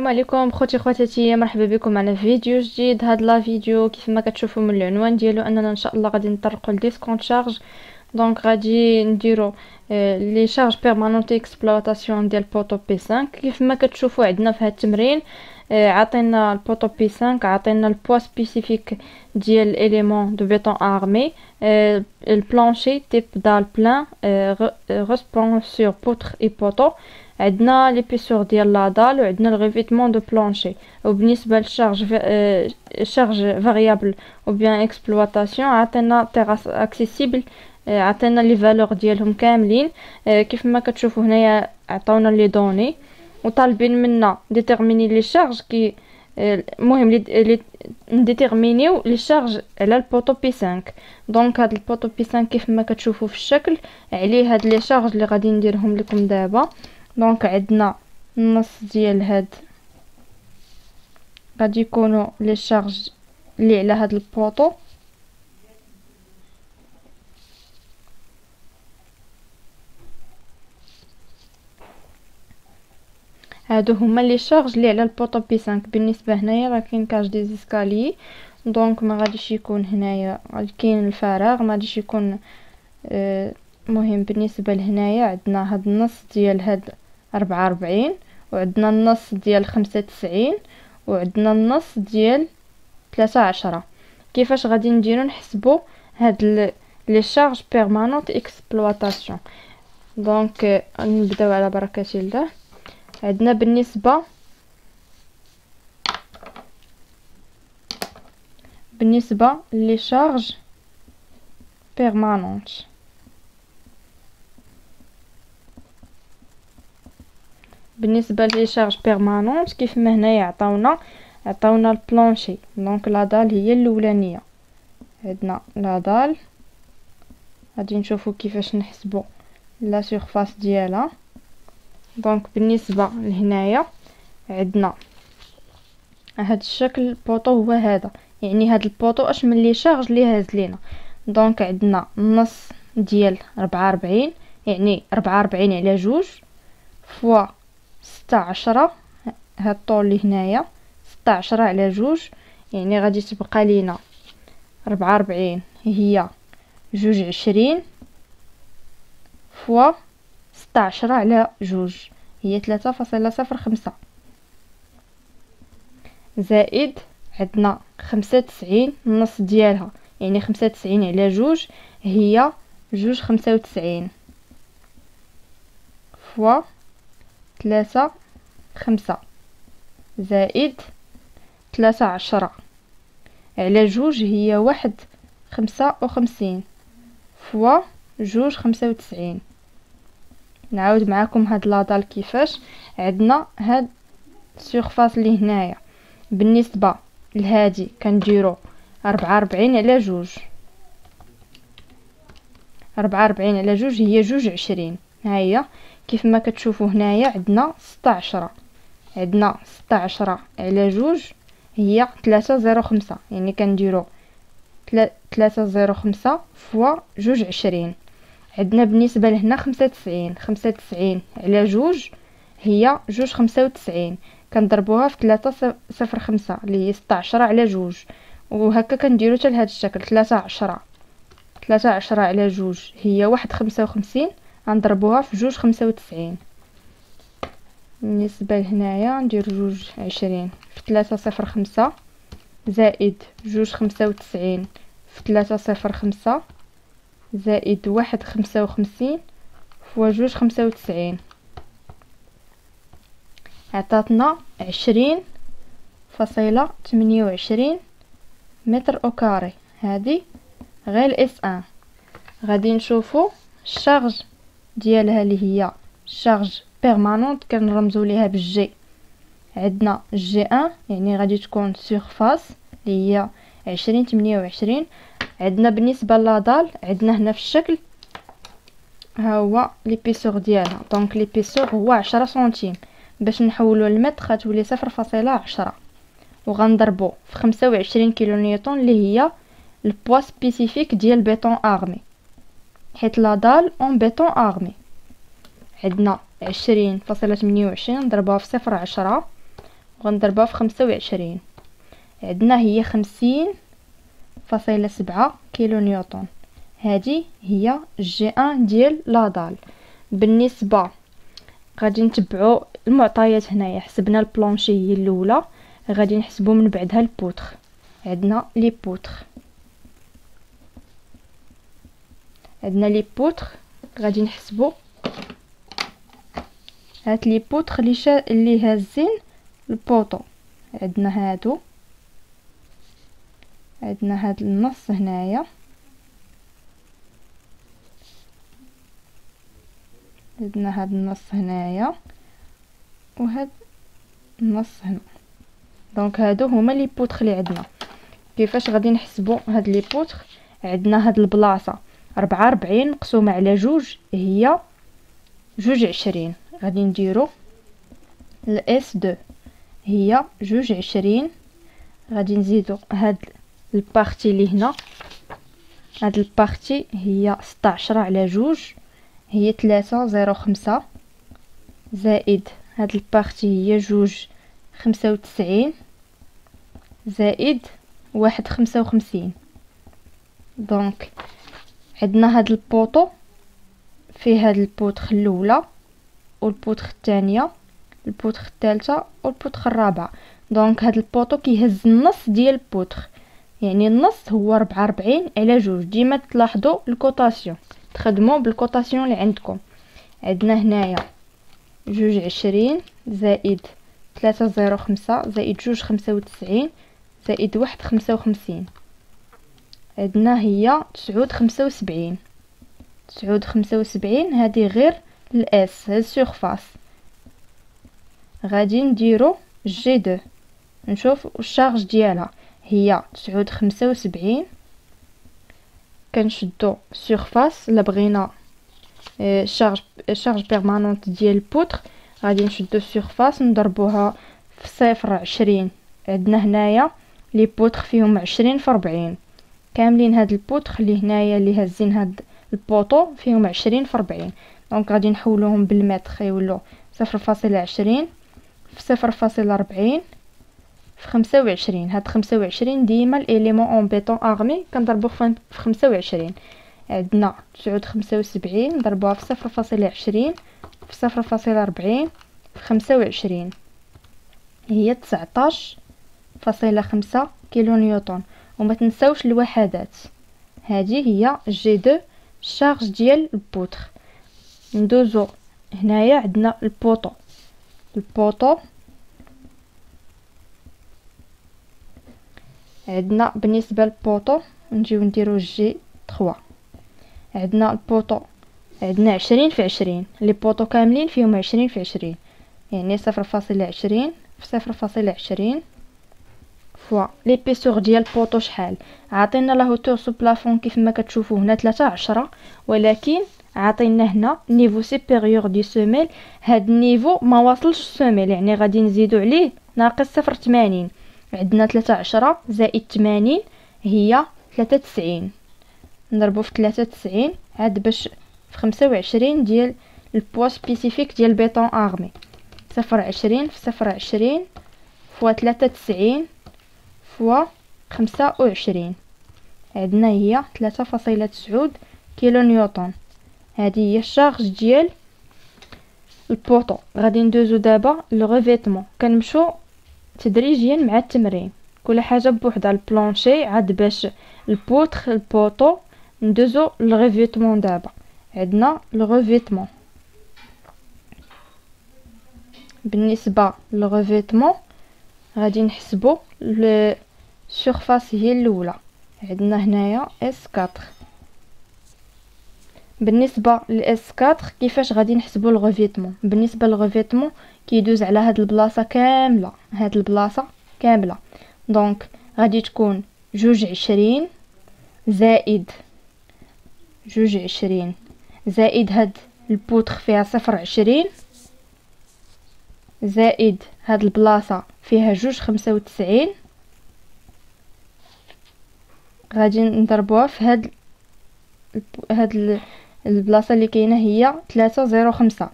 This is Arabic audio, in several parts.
السلام عليكم خوتي خواتاتي، مرحبا بكم معنا في فيديو جديد. هاد لا فيديو كيف ما كتشوفوا من العنوان ديالو اننا ان شاء الله غادي نطرقوا لديسكونت شارج. دونك غادي نديرو لي شارج بيرمانونت اكسبلوطاسيون ديال بوطو بي 5. كيف ما كتشوفوا عندنا في هاد التمرين عطينا البوطو بي 5، عطينا البوا سبيسيفيك ديال الاليمون دو بيتون ارمي، البلانشي تيب دال بلان، ريسبون سور بوتر اي بوطو، عندنا ليبيسور ديال لادال وعندنا الغيفيتمون دو بلانشي. وبالنسبه للشارج شارج فاريابل او بيان اكسبلوطاسيون عطينا تيراس اكسيسيبل، عطينا لي فالور ديالهم كاملين. كيف ما كتشوفوا هنايا عطاونا لي دوني وطالبين منا ديتيرميني لي شارج كي المهم لي نديتيرمينيو لي شارج على البوطو بي 5. دونك هاد البوطو بي 5 كيف ما كتشوفوا في الشكل عليه هاد لي شارج اللي غادي نديرهم لكم دابا. دونك عندنا النص ديال هاد غادي يكونوا لي شارج اللي على هاد البوطو، هادو هما لي شارج اللي على البوطو بي 5. بالنسبه هنايا راه كاين كاج دي زيسكاليي، دونك ما غاديش يكون هنايا كاين الفراغ، ما غاديش يكون مهم. بالنسبه لهنايا عندنا هاد النص ديال هاد 44 وعندنا النص ديال 95 وعندنا النص ديال 13. كيفاش غادي نديرو نحسبو هاد لي شارج بيرمانونت اكسبلوطاسيون؟ دونك نبداو على بركه الله. عندنا بالنسبه لي شارج بيرمانونت، بالنسبه لي شارج بيرمانونت كيف ما هنايا عطاونا البلانشي. دونك لا دال هي الاولانيه، عندنا لا دال غادي نشوفوا كيفاش نحسبوا لا سيرفاس ديالها. دونك بالنسبه لهنايا عندنا هاد الشكل البوطو هو هذا، يعني هاد البوطو اش من لي شارج اللي هاز لينا. دونك عندنا النص ديال 44 يعني 44 على جوج فوا 16، هاد الطول اللي هنايا 16 على جوج، يعني غادي تبقى لينا 44 هي 22 فوا 16 على جوج هي 3.05 زائد عندنا 95 النص ديالها يعني 95 على جوج هي 2.95 فوا 3.5 زائد 13 على جوج هي 1.55 فوا 2.95. نعاود معاكم هاد لادال كيفاش. عندنا هاد السيرفاس اللي هنايا بالنسبه لهادي كنديرو 44 على جوج، 44 على جوج هي 22. ها هي كيف ما كتشوفوا هنايا عندنا 16، عندنا 16 على جوج هي 3.05، يعني كنديرو 3.05 فوا 22. عندنا بالنسبه لهنا 95 على جوج هي 2.95، كنضربوها في 3.05 اللي هي 16 على جوج، وهكا كنديرو حتى لهذا الشكل 13 على جوج هي 1.55، غنضربوها في 2.95. بالنسبه لهنايا ندير 22 في 3.05 زائد 2.95 في 3.05 زائد 1.55 فوا 2.95 عطاتنا 20.28 متر او كاري. هذه غير الاس ان. غادي نشوفوا الشارج ديالها اللي هي شارج بيرمانونت كنرمزوا ليها بالجي. عندنا جي ان يعني غادي تكون سيرفاس اللي هي 20.28. عندنا بالنسبه لادال عندنا هنا في الشكل ها هو ليبيسور ديالها. دونك ليبيسور هو 10 سنتيم، باش نحولو للمتر غتولي 0.10 وغنضربو في 25 كيلو نيوتن اللي هي البوا سبيسيفيك ديال بيتون ارمي، حيت لادال اون بيتون ارمي. عندنا 20.28 نضربوها في 0.10 وغنضربها في 25. عندنا هي 50.7 كيلو نيوتن. هذه هي جي ان ديال لادال. بالنسبه غادي نتبعوا المعطيات هنايا. حسبنا البلونشي هي الاولى، غادي نحسبوا من بعدها البوتر. عندنا لي بوتر غادي نحسبوا هاد لي بوتر اللي هازين البوطو. عندنا هادو، عندنا هاد النص هنايا، عندنا هاد النص هنايا وهاد النص هنا. دونك هادو هما لي بوتر اللي عندنا. كيفاش غادي نحسبوا هاد لي بوتر؟ عندنا هاد البلاصه 44 مقسومه على جوج هي 22. غادي نديرو الاس 2 هي 22. غادي نزيدو هاد البارتي اللي هنا، هاد البارتي هي 16 على جوج هي 3.05 زائد هاد البارتي هي 2.95 زائد 1.55. دونك عندنا هاد البوطو فيه هاد البوتر الاولى والبوتر الثانيه، البوتر الثالثه والبوتر الرابعه. دونك هاد البوطو كيهز النص ديال البوتر، يعني النص هو 44 على جوج. ديما تلاحظوا الكوطاسيون، تخدموا بالكوطاسيون اللي عندكم. عندنا هنايا 22 زائد 3.05 زائد 2.95 زائد 1.55. عندنا هي 9.75. 9.75 هذه غير الاس، هاد السيرفاس. غادي نديرو جي 2 نشوف الشارج ديالها هي 9.75. كنشدو سيرفاس الا بغينا شارج بيرمانونت ديال البوتر. غادي نشدو السيرفاس نضربوها في 0.20. عندنا هنايا لي بوتر فيهم 20 في 40. كاملين هاد البوتر اللي هنايا اللي هازين هاد البوطو فيهم 20 في 40. دونك غادي نحولوهم بالمتر يولوا 0.20 في 0.40 في 25. هاد 25 ديما الاليمون اون بيطون اغمي كنضربوه في 25. عندنا 9.75 نضربوها في 0.20 في 0.40 في 25 هي 19.5 كيلو نيوتن. وما تنساوش الوحدات. هذه هي جي 2 الشارج ديال البوتر. ندوزو هنايا عندنا البوطو. عندنا بالنسبه للبوطو نجيو نديرو جي 3. عندنا البوطو عندنا 20 في 20. لي بوطو كاملين فيهم 20 في 20، يعني 0.20 في 0.20 فوا ليبيسور ديال البوطو شحال. عاطينا لا هوتور سو بلافون كيف ما كتشوفوا هنا 13، ولكن عاطينا هنا نيفو سوبيريور دي سوميل. هاد النيفو ما واصلش السوميل، يعني غادي نزيدو عليه ناقص 0.80. عندنا 13 زائد 80 هي 93. نضربو في 93 عاد باش في 25 ديال البوا سبيسيفيك ديال البيطون اغمي. 0.20 في 0.20 فوا 93 فوا 25. عندنا هي 3.9 كيلو نيوتن. هذه هي الشارج ديال البوطو. غادي ندوزو دابا لو ريفيتمون. كنمشيو تدريجيا مع التمرين، كل حاجه بوحدها. البلونشي عاد باش البوتر البوطو. ندوزو للريفيتمون دابا. عندنا الريفيتمون. بالنسبه للريفيتمون غادي نحسبو السيرفاس هي الاولى. عندنا هنايا اس 4. بالنسبه لاس 4 كيفاش غادي نحسبوا الريفيتمون؟ بالنسبه للريفيتمون كيدوز على هاد البلاصه كامله، هاد البلاصه كامله. دونك غادي تكون 22 زائد 22 زائد هاد البوتر فيها 0.20 زائد هاد البلاصه فيها 2.95. غادي نضربوها في هاد البلاصه اللي كاينه هي 3.05.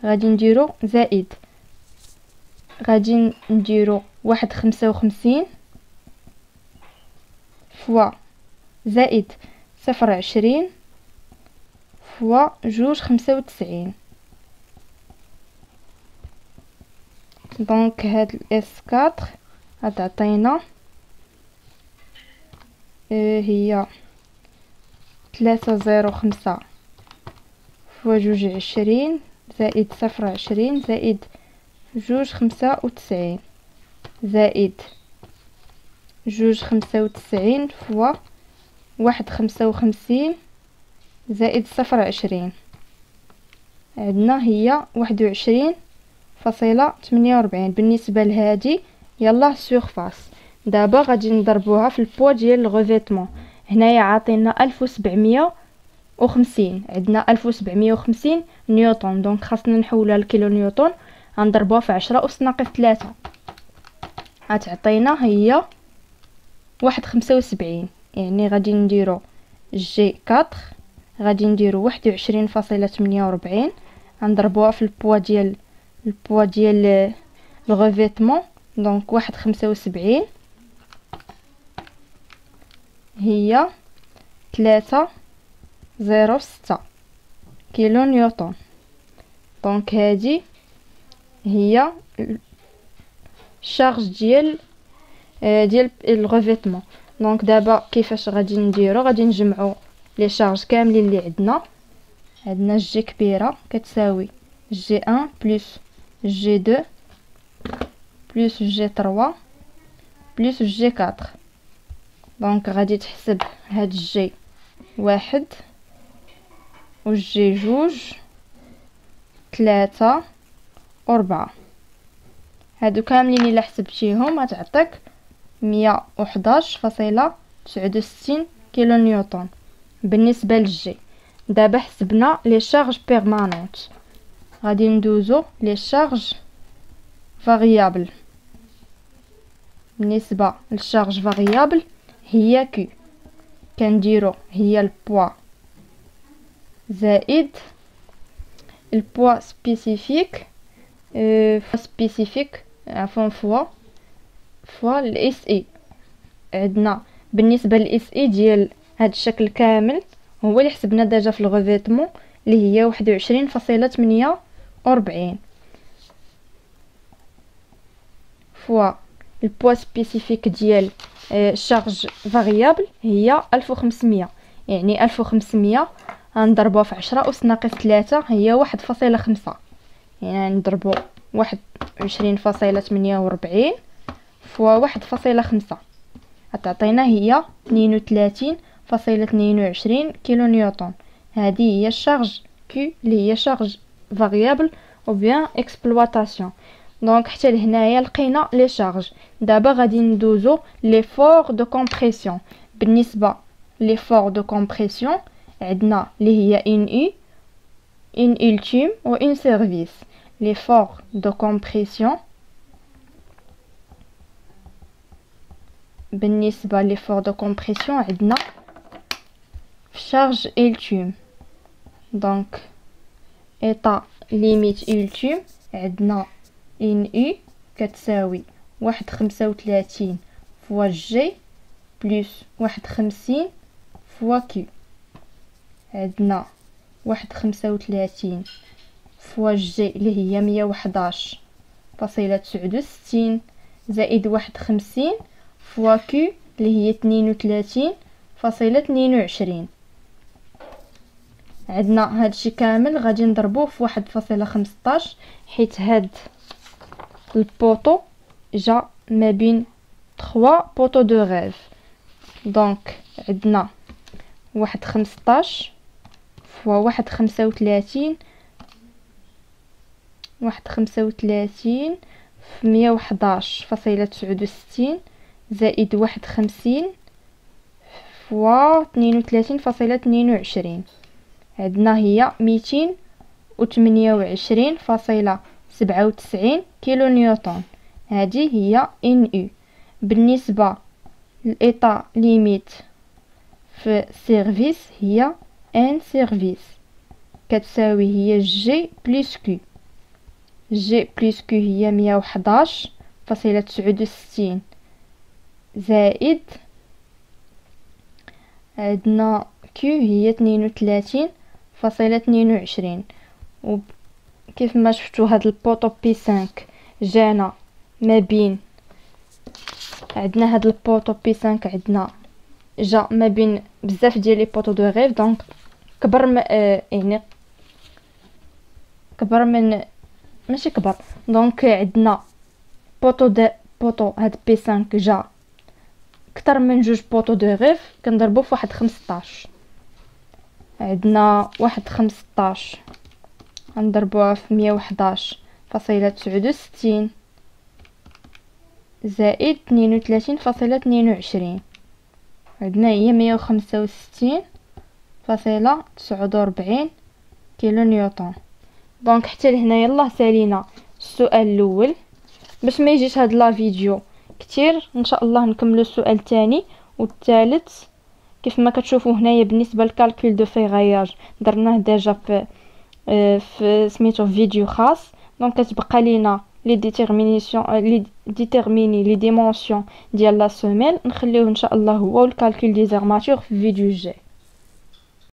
غادي نديرو زائد، غادي نديرو 1.55 فوا زائد 0.20 فوا 2.95. دونك هاد الاس 4 غتعطينا هي 3.05 فوا 2.20 زائد 0.20 زائد 2.95 زائد 2.95 فوا 1.55 زائد 0.20. عندنا هي 21.48. بالنسبة لهادي يلا سورفاس. دابا غادي نضربوها في البوا ديال الغوفيتمون. هنايا عاطينا 1750، عندنا 1750 نيوتن، دونك خاصنا نحولها لكيلو نيوتن. غنضربوها في 10 أس ناقص 3 غتعطينا هي 1.75. يعني غادي نديرو جي 4 غادي نديرو 21.48 غنضربوها في البوا ديال الغوفيتمون. دونك 1.75 هي 3.06 كيلو نيوتن. دونك هادي هي الشارج ديال الغوفيتمون. دونك دابا كيفاش غادي نديرو؟ غادي نجمعو لي شارج كاملين اللي عندنا جي كبيره كتساوي جي 1 بلس جي 2 بلس جي 3 بلس جي 4. دونك غادي تحسب هاد الجي 1 والجي 2 3 و4. هادو كاملين الا حسبتيهم غتعطيك 111.69 كيلو نيوتن بالنسبه للجي. دابا حسبنا لي شارج بيرمانونت، غادي ندوزو لي شارج فاريابل. بالنسبه للشارج فاريابل هي كي كنديرو هي البوا زائد البوا سبيسيفيك عفوا فوا الاس اي. عندنا بالنسبه للاس اي ديال هاد الشكل كامل هو اللي حسبنا ديجا في الغوفيتمون اللي هي 21.48 فوا البوا سبيسيفيك ديال شارج فاريابل هي 1500. يعني 1500 غنضربوها في 10 أس ناقص 3 هي 1.5. يعني نضربو 21.48 فوا 1.5 غتعطينا هي 32.22 كيلو نيوتن. هذه هي الشارج كي اللي هي شارج فاريابل او بيان اكسبلواتاسيون. دونك حتى لهنايا لقينا لي شارج. دابا غادي ندوزو لي فور دو كومبريسيون. بالنسبه لي فور دو كومبريسيون عندنا اللي هي ان ultime و ان سيرفيس. لي فور دو كومبريسيون بالنسبه لي فور دو كومبريسيون عندنا في شارج ultime. دونك ايطا ليميت ultime عندنا ان اي كتساوي 1.35 فوا جي بلس 1.50 فوا كيو. عندنا 1.35 فوا جي اللي هي 111.69 زائد 1.50 فوا كيو اللي هي 32.22. عندنا هادشي كامل غادي نضربوه في 1.15 حيت هاد البوطو جا ما بين 3 بوطو دو غاز. دونك عندنا 1.15 فوا 1.35 في 111.69 زائد 1.50 فوا 32.22. عندنا هي 228.97 كيلو نيوتن. هذه هي ان يو. بالنسبه للايطا ليميت في سيرفيس هي ان سيرفيس كتساوي هي جي بلس كيو. جي بلس كيو هي 111.69 زائد عندنا كيو هي 32.22. وكيف ما شفتوا هاد البوطو بي 5 جانا ما بين، عندنا هاد البوطو بي 5 عندنا جا ما بين بزاف ديال لي بوطو دو غيف، دونك كبر يعني كبر من ماشي كبر، دونك عندنا بوطو هاد بي 5 جا اكثر من جوج بوطو دو غيف، كنضربو في واحد 15. عندنا واحد 15 غنضربوها في 111.69 زائد 32.22. عندنا هي 165.49 كيلو نيوتن. دونك حتى لهنا يلاه سالينا السؤال الاول. باش ما يجيش هاد لا فيديو كتير، ان شاء الله نكملوا السؤال الثاني والثالث. كيف ما كتشوفوا هنايا بالنسبه للكالكول دو فيغاياج درناه ديجا في سميتو فيديو خاص. دونك كتبقى لينا لي ديتيرميني لي ديمونسيون ديال لا سيمين، نخليوه ان شاء الله هو والكالكول دي زارماتور في الفيديو الجاي.